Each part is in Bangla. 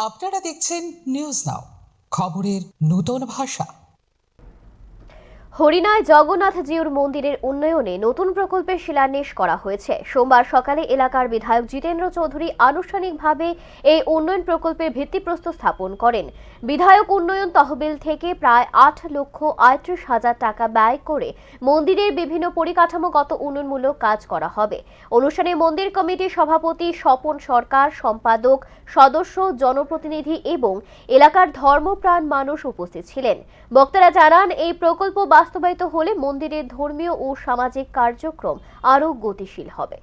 আপনারা দেখছেন নিউজ নাও, খবরের নতুন ভাষা। হরিণায় জগন্নাথ জিউর মন্দিরের উন্নয়নে নতুন প্রকল্পের শিলান্যাস করা হয়েছে। সোমবার সকালে এলাকার বিধায়ক জিতেন্দ্র চৌধুরী আনুষ্ঠানিকভাবে এই উন্নয়ন প্রকল্পের ভিত্তিপ্রস্তর স্থাপন করেন। বিধায়ক উন্নয়ন তহবিল থেকে প্রায় 8,38,000 টাকা ব্যয় করে মন্দিরের বিভিন্ন পরিকাঠামোগত উন্নয়নমূলক কাজ করা হবে। অনুষ্ঠানে মন্দির কমিটির সভাপতি স্বপন সরকার, সম্পাদক, সদস্য, জনপ্রতিনিধি এবং এলাকার ধর্মপ্রাণ মানুষ উপস্থিত ছিলেন। বক্তারা জানান, এই প্রকল্প বাস্তবায়িত হলে মন্দিরের ধর্মীয় ও সামাজিক কার্যক্রম আরও গতিশীল হবে।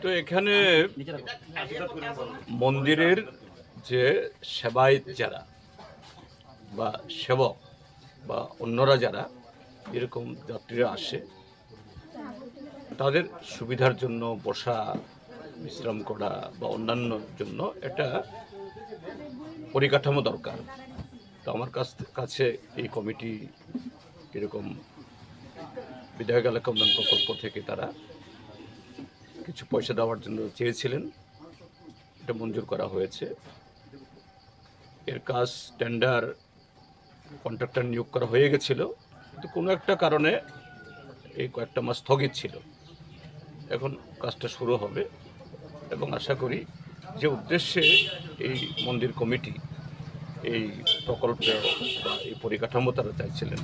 তো এখানে মন্দিরের যে সেবায়িত যারা বা সেবক বা অন্যরা যারা এরকম যাত্রীরা আসে, তাদের সুবিধার জন্য বসা, বিশ্রাম করা বা অন্যান্য জন্য একটা পরিকাঠামো দরকার। তো আমার কাছে এই কমিটি এরকম বিধায়ক এলাকা উন্নয়ন প্রকল্প থেকে তারা কিছু পয়সা দেওয়ার জন্য চেয়েছিলেন, এটা মঞ্জুর করা হয়েছে। এর কাজ টেন্ডার কন্ট্রাক্টর নিয়োগ করা হয়ে গেছিল, কিন্তু কোনো একটা কারণে এই কয়েকটা মাস স্থগিত ছিল। এখন কাজটা শুরু হবে এবং আশা করি যে উদ্দেশ্যে এই মন্দির কমিটি এই প্রকল্প বা এই পরিকাঠামো তারা চাইছিলেন,